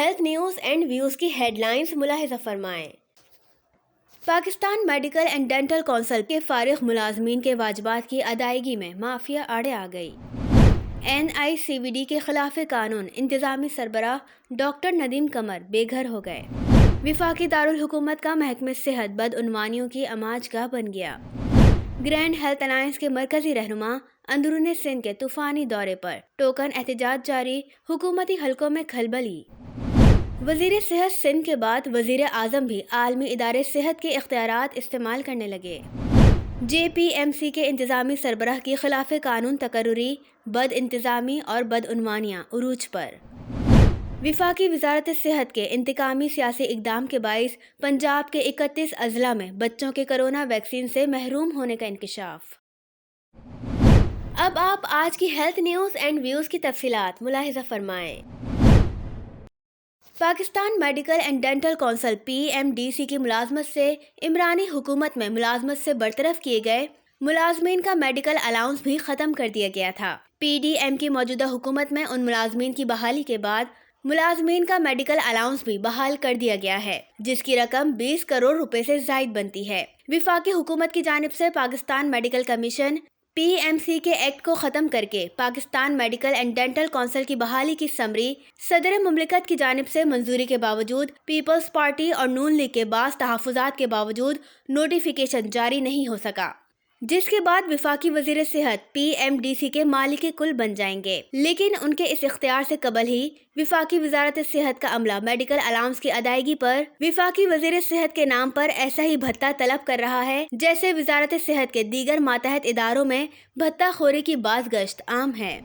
Health news and views کی head lines ملاحظہ فرمائیں۔ Pakistan medical and dental council کے فارغ ملازمین کے واجبات کی ادائیگی میں مافیا آڑے آ گئی۔ NICVD کے خلاف قانون انتظامی سربراہ ڈاکٹر ندیم قمر بے گھر ہو گئے۔ وفاقی دارالحکومت کا محکمہ صحت بدعنوانیوں کی اماج گاہ بن گیا۔ گرینڈ ہیلتھ الائنس کے مرکزی رہنما اندرون سندھ کے طوفانی دورے پر، ٹوکن احتجاج جاری، حکومتی حلقوں میں کھلبلی۔ وزیر صحت سندھ کے بعد وزیر اعظم بھی عالمی ادارے صحت کے اختیارات استعمال کرنے لگے۔ JPMC کے انتظامی سربراہ کی خلاف قانون تقرری، بد انتظامی اور بدعنوانیاں عروج پر۔ وفاقی وزارت صحت کے انتقامی سیاسی اقدام کے باعث پنجاب کے 31 اضلاع میں بچوں کے کرونا ویکسین سے محروم ہونے کا انکشاف۔ اب آپ آج کی ہیلتھ نیوز اینڈ ویوز کی تفصیلات ملاحظہ فرمائیں۔ Pakistan medical and dental council PMDC کی ملازمت سے عمرانی حکومت میں ملازمت سے برطرف کیے گئے ملازمین کا میڈیکل الاؤنس بھی ختم کر دیا گیا تھا۔ PDM کی موجودہ حکومت میں ان ملازمین کی بحالی کے بعد ملازمین کا میڈیکل الاؤنس بھی بحال کر دیا گیا ہے، جس کی رقم 20 کروڑ روپے سے زائد بنتی ہے۔ وفاقی حکومت کی جانب سے پاکستان میڈیکل کمیشن PMC کے ایکٹ کو ختم کر کے Pakistan medical and dental council کی بحالی کی سمری صدر مملکت کی جانب سے منظوری کے باوجود پیپلز پارٹی اور نون لیگ کے بعض تحفظات کے باوجود نوٹیفیکیشن جاری نہیں ہو سکا، جس کے بعد وفاقی وزیر صحت PMDC کے مالک کل بن جائیں گے۔ لیکن ان کے اس اختیار سے قبل ہی وفاقی وزارت صحت کا عملہ میڈیکل الاؤنس کی ادائیگی پر وفاقی وزیر صحت کے نام پر ایسا ہی بھتہ طلب کر رہا ہے جیسے وزارت صحت کے دیگر ماتحت اداروں میں بھتہ خوری کی باز گشت عام ہے۔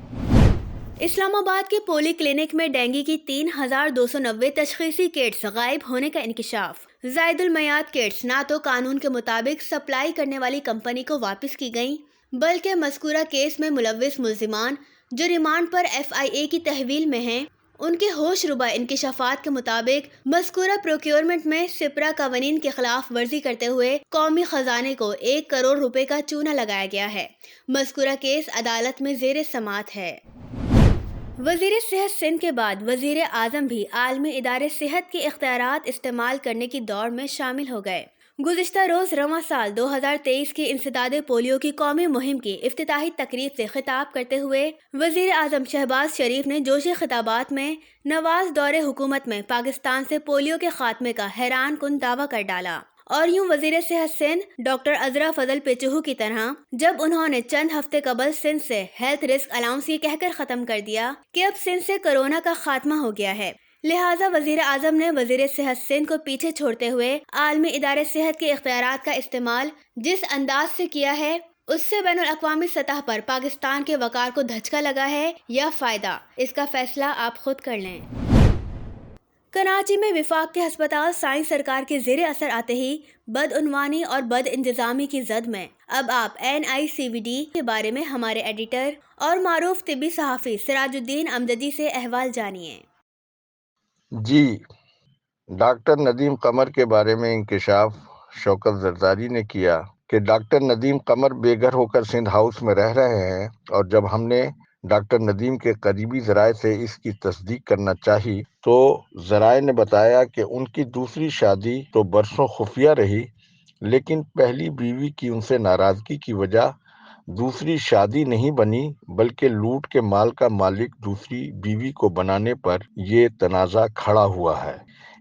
اسلام آباد کے پولی کلینک میں ڈینگی کی 3290 تشخیصی کٹس غائب ہونے کا انکشاف۔ زائد المیعاد کٹس نہ تو قانون کے مطابق سپلائی کرنے والی کمپنی کو واپس کی گئیں، بلکہ مذکورہ کیس میں ملوث ملزمان جو ریمانڈ پر FIA کی تحویل میں ہیں، ان کے ہوش ربا انکشافات کے مطابق مذکورہ پروکیورمنٹ میں سپرا قوانین کے خلاف ورزی کرتے ہوئے قومی خزانے کو 1 کروڑ روپے کا چونا لگایا گیا ہے۔ مذکورہ کیس عدالت میں زیر سماعت ہے۔ وزیر صحت سندھ کے بعد وزیر اعظم بھی عالمی ادارے صحت کے اختیارات استعمال کرنے کی دوڑ میں شامل ہو گئے۔ گزشتہ روز رواں سال 2023 کی انسداد پولیو کی قومی مہم کی افتتاحی تقریب سے خطاب کرتے ہوئے وزیر اعظم شہباز شریف نے جوشی خطابات میں نواز دور حکومت میں پاکستان سے پولیو کے خاتمے کا حیران کن دعویٰ کر ڈالا، اور یوں وزیر صحت سندھ ڈاکٹر عذرا فضل پیچہو کی طرح جب انہوں نے چند ہفتے قبل سندھ سے ہیلتھ رسک الاؤنس یہ کہہ کر ختم کر دیا کہ اب سندھ سے کورونا کا خاتمہ ہو گیا ہے، لہٰذا وزیر اعظم نے وزیر صحت سندھ کو پیچھے چھوڑتے ہوئے عالمی ادارے صحت کے اختیارات کا استعمال جس انداز سے کیا ہے، اس سے بین الاقوامی سطح پر پاکستان کے وقار کو دھچکا لگا ہے یا فائدہ، اس کا فیصلہ آپ خود کر لیں۔ کراچی میں وفاق کے ہسپتال سائنس سرکار کے زیر اثر آتے ہی بدعنوانی اور بد انتظامی کی زد میں۔ اب آپ NICVD کے بارے میں ہمارے ایڈیٹر اور معروف طبی صحافی سراج الدین امجدی سے احوال جانیے۔ جی، ڈاکٹر ندیم قمر کے بارے میں انکشاف شوکت زرداری نے کیا کہ ڈاکٹر ندیم قمر بے گھر ہو کر سندھ ہاؤس میں رہ رہے ہیں، اور جب ہم نے ڈاکٹر ندیم کے قریبی ذرائع سے اس کی تصدیق کرنا چاہی تو ذرائع نے بتایا کہ ان کی دوسری شادی تو برسوں خفیہ رہی، لیکن پہلی بیوی کی ان سے ناراضگی کی وجہ دوسری شادی نہیں بنی، بلکہ لوٹ کے مال کا مالک دوسری بیوی کو بنانے پر یہ تنازع کھڑا ہوا ہے۔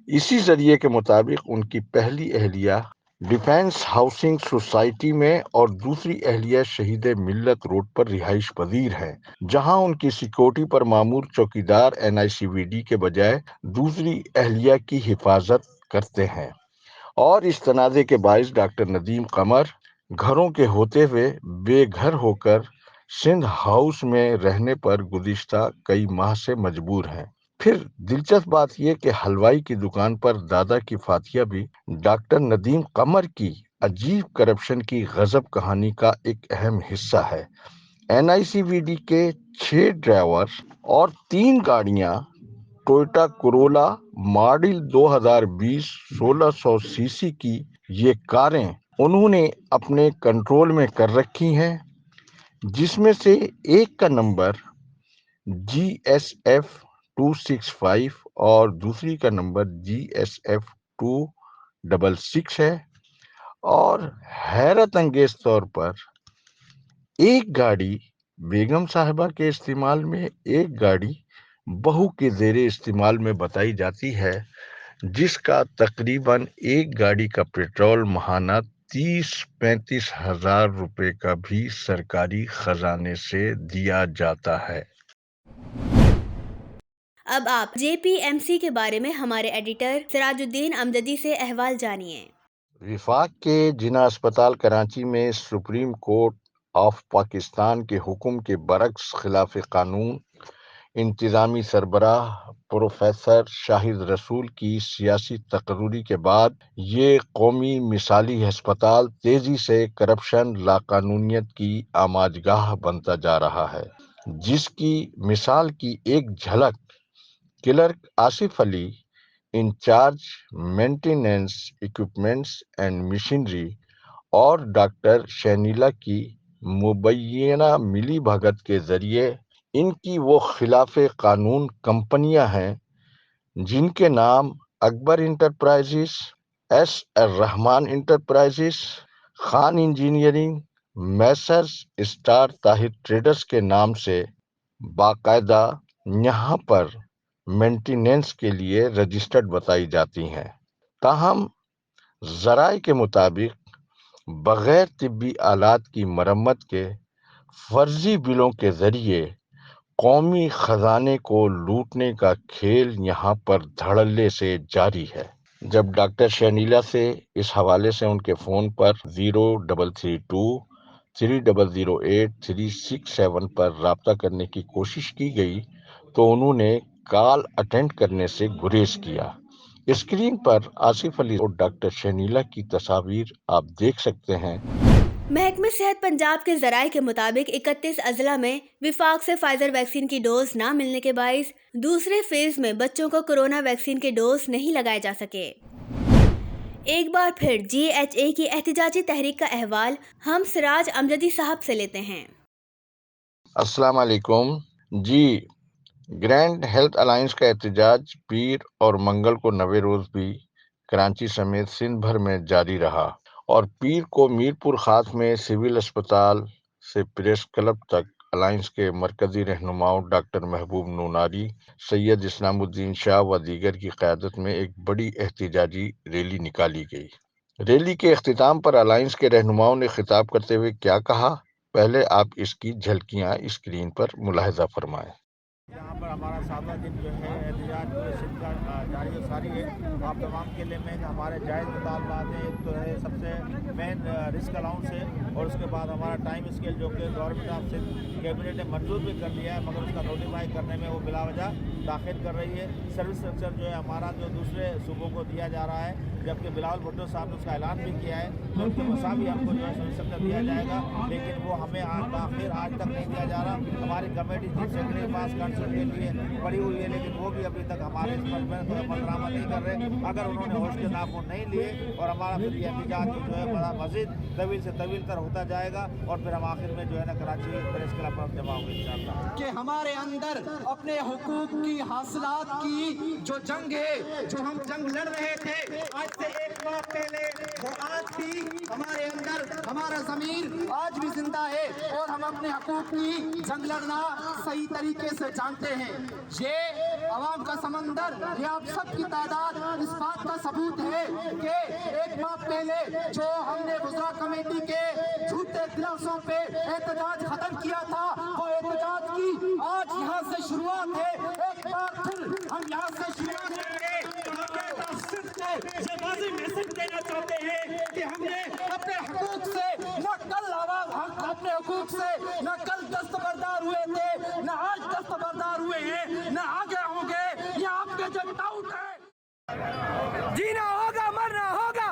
اسی ذریعے کے مطابق ان کی پہلی اہلیہ ڈیفنس ہاؤسنگ سوسائٹی میں اور دوسری اہلیہ شہید ملت روڈ پر رہائش پذیر ہے، جہاں ان کی سیکورٹی پر مامور چوکیدار NICVD کے بجائے دوسری اہلیہ کی حفاظت کرتے ہیں، اور اس تنازع کے باعث ڈاکٹر ندیم قمر گھروں کے ہوتے ہوئے بے گھر ہو کر سندھ ہاؤس میں رہنے پر گزشتہ کئی ماہ سے مجبور ہیں۔ پھر دلچسپ بات یہ کہ حلوائی کی دکان پر دادا کی فاتحہ بھی ڈاکٹر ندیم قمر کی عجیب کرپشن کی غضب کہانی کا ایک اہم حصہ ہے۔ NICVD کے 6 ڈرائیور اور 3 گاڑیاں ٹویوٹا کرولا ماڈل 2020 1600 cc کی یہ کاریں انہوں نے اپنے کنٹرول میں کر رکھی ہیں، جس میں سے ایک کا نمبر GSF 265 اور دوسری کا نمبر GSF 266 ہے۔ اور حیرت انگیز طور پر ایک گاڑی بیگم صاحبہ کے استعمال میں، ایک گاڑی بہو کے زیر استعمال میں بتائی جاتی ہے، جس کا تقریباً ایک گاڑی کا پیٹرول ماہانہ 30-35 ہزار روپے کا بھی سرکاری خزانے سے دیا جاتا ہے۔ اب آپ JPMC کے بارے میں ہمارے ایڈیٹر سراج الدین امجدی سے احوال جانیے۔ وفاق کے جناح اسپتال کراچی میں سپریم کورٹ آف پاکستان کے حکم کے برعکس خلاف قانون انتظامی سربراہ پروفیسر شاہد رسول کی سیاسی تقرری کے بعد یہ قومی مثالی ہسپتال تیزی سے کرپشن، لاقانونیت کی آماجگاہ بنتا جا رہا ہے، جس کی مثال کی ایک جھلک clerk Asif Ali, incharge maintenance equipments and machinery, اور ڈاکٹر شینیلا کی مبینہ ملی بھگت کے ذریعے ان کی وہ خلاف قانون کمپنیاں ہیں جن کے نام Akbar enterprises, Alrehman enterprises, Khan engineering, messrs star Tahir traders کے نام سے باقاعدہ یہاں پر مینٹیننس کے لیے رجسٹرڈ بتائی جاتی ہیں، تاہم ذرائع کے مطابق بغیر طبی آلات کی مرمت کے فرضی بلوں کے ذریعے قومی خزانے کو لوٹنے کا کھیل یہاں پر دھڑلے سے جاری ہے۔ جب ڈاکٹر شینیلا سے اس حوالے سے ان کے فون پر 0332-3008-367 پر رابطہ کرنے کی کوشش کی گئی تو انہوں نے کال اٹینڈ کرنے سے گریز کیا۔ اسکرین پر آصف علی اور ڈاکٹر شینیلا کی تصاویر آپ دیکھ سکتے ہیں۔ محکمہ صحت پنجاب کے ذرائع کے مطابق 31 اضلاع میں وفاق سے فائزر ویکسین کی ڈوز نہ ملنے کے باعث دوسرے فیز میں بچوں کو کورونا ویکسین کے ڈوز نہیں لگائے جا سکے۔ ایک بار پھر GHA کی احتجاجی تحریک کا احوال ہم سراج امجدی صاحب سے لیتے ہیں۔ السلام علیکم جی، گرینڈ ہیلتھ الائنس کا احتجاج پیر اور منگل کو 90 روز بھی کراچی سمیت سندھ بھر میں جاری رہا، اور پیر کو میرپور خاص میں سول اسپتال سے پریس کلب تک الائنس کے مرکزی رہنماؤں ڈاکٹر محبوب نوناری، سید اسلام الدین شاہ و دیگر کی قیادت میں ایک بڑی احتجاجی ریلی نکالی گئی۔ ریلی کے اختتام پر الائنس کے رہنماؤں نے خطاب کرتے ہوئے کیا کہا، پہلے آپ اس کی جھلکیاں اسکرین پر ملاحظہ فرمائیں۔ یہاں پر ہمارا 7واں دن جو ہے احتجاج پورے سندھ کا جاری و ساری ہے۔ آپ تمام کے لیے میں ہمارے جائز مطالبات ہیں، ایک تو ہے سب سے مین رسک الاؤنس ہے، اور اس کے بعد ہمارا ٹائم اسکیل جو کہ گورنمنٹ آف سندھ کیبنٹ نے منظور بھی کر لیا ہے، مگر اس کا نوٹیفائی کرنے میں وہ بلا وجہ تاخیر کر رہی ہے۔ سروس اسٹرکچر جو ہے ہمارا جو دوسرے صوبوں کو دیا جا رہا ہے، جبکہ بلاول بھٹو صاحب نے اس کا اعلان بھی کیا ہے کہ ان کے مساوی ہم کو جو ہے سروس اسٹرکچر دیا جائے گا، لیکن وہ ہمیں آخر آج تک نہیں دیا جا رہا۔ ہماری کمیٹی چیف سیکرٹری کے پاس کنسرٹ کے لیے پڑی ہوئی ہے، لیکن وہ بھی ابھی تک ہمارے اس پر عمل درآمد نہیں کر رہے۔ اگر انہوں نے ہوش کے ناخن نہیں لیے اور ہمارا پھر یہ احتجاج جو ہے بڑا مزید طویل سے طویل تر ہوتا جائے گا، اور پھر ہم آخر میں جو ہے نا کراچی پریس کلب پر جمع ہوں گے انشاءاللہ۔ کہ ہمارے اندر اپنے حقوق کی حاصلات کی جو جنگ ہے، جو ہم جنگ لڑ رہے تھے آج سے ایک ماہ پہلے، وہ آج بھی ہمارے اندر، ہمارا ضمیر آج بھی زندہ ہے، اور ہم اپنے حقوق کی جنگ لڑنا صحیح طریقے سے جانتے ہیں۔ یہ عوام کا سمندر، یہ آپ سب کی تعداد اس بات کا ثبوت ہے کہ ایک ماہ پہلے جو ہم نے وزراء کمیٹی کے جھوٹے دلاسوں پہ احتجاج ختم کیا تھا، وہ احتجاج کی آج یہاں سے شروعات ہے۔ ایک بار پھر ہم یہاں سے شروعات کریں گے۔ یہ واضح میسج دینا چاہتے ہیں کہ ہم نے اپنے حقوق سے نہ کل اپنے حقوق سے نہ کل دستبردار ہوئے تھے، نہ آج دستبردار ہوئے ہیں، نہ آگے ہوں گے۔ یہ آپ کے جو ڈاؤٹ ہے، جینا ہوگا مرنا ہوگا،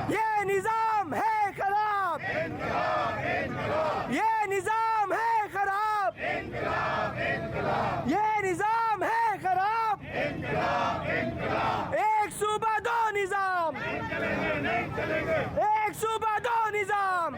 یہ نظام ہے خراب، یہ نظام ہے خراب، یہ نظام ہے خراب، ایک صوبہ دو نظام، ایک صوبہ دو نظام،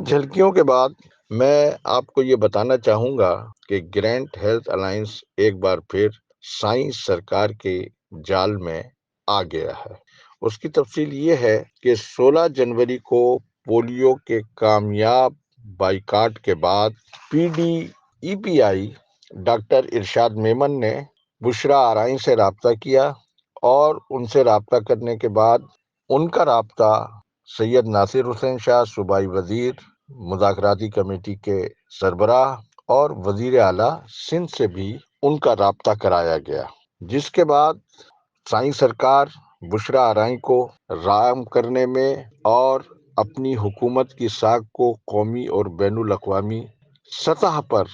جھلکیوں کے بعد میں آپ کو یہ بتانا چاہوں گا کہ گرینٹ ہیلتھ الائنس ایک بار پھر سائنس سرکار کے جال میں آ گیا ہے۔ اس کی تفصیل یہ ہے کہ 16 جنوری کو پولیو کے کامیاب بائیکاٹ کے بعد PDEPI ڈاکٹر ارشاد میمن نے بشرا آرائیں سے رابطہ کیا اور ان سے رابطہ کرنے کے بعد ان کا رابطہ سید ناصر حسین شاہ صوبائی وزیر مذاکراتی کمیٹی کے سربراہ اور وزیر اعلیٰ سندھ سے بھی ان کا رابطہ کرایا گیا، جس کے بعد سائنس سرکار بشرا آرائیں کو رام کرنے میں اور اپنی حکومت کی ساکھ کو قومی اور بین الاقوامی سطح پر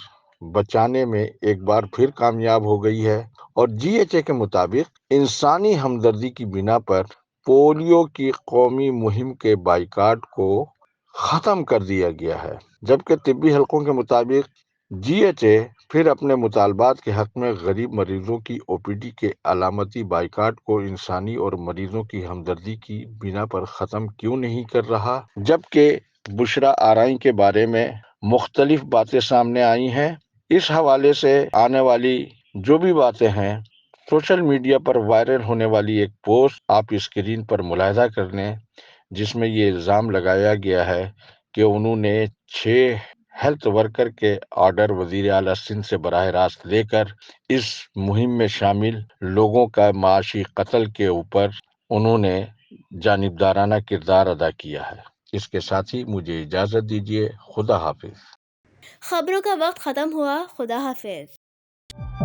بچانے میں ایک بار پھر کامیاب ہو گئی ہے، اور GHA کے مطابق انسانی ہمدردی کی بنا پر پولیو کی قومی مہم کے بائیکاٹ کو ختم کر دیا گیا ہے، جبکہ طبی حلقوں کے مطابق GHA پھر اپنے مطالبات کے حق میں غریب مریضوں کی OPD کے علامتی بائیکاٹ کو انسانی اور مریضوں کی ہمدردی کی بنا پر ختم کیوں نہیں کر رہا، جبکہ بشرا آرائیں کے بارے میں مختلف باتیں سامنے آئی ہیں۔ اس حوالے سے آنے والی جو بھی باتیں ہیں، سوشل میڈیا پر وائرل ہونے والی ایک پوسٹ آپ اسکرین پر ملاحظہ کر لیں، جس میں یہ الزام لگایا گیا ہے کہ انہوں نے 6 ہیلتھ ورکر کے آرڈر وزیر اعلیٰ سندھ سے براہ راست لے کر اس مہم میں شامل لوگوں کا معاشی قتل کے اوپر انہوں نے جانبدارانہ کردار ادا کیا ہے۔ اس کے ساتھ ہی مجھے اجازت دیجیے، خدا حافظ۔ خبروں کا وقت ختم ہوا، خدا حافظ۔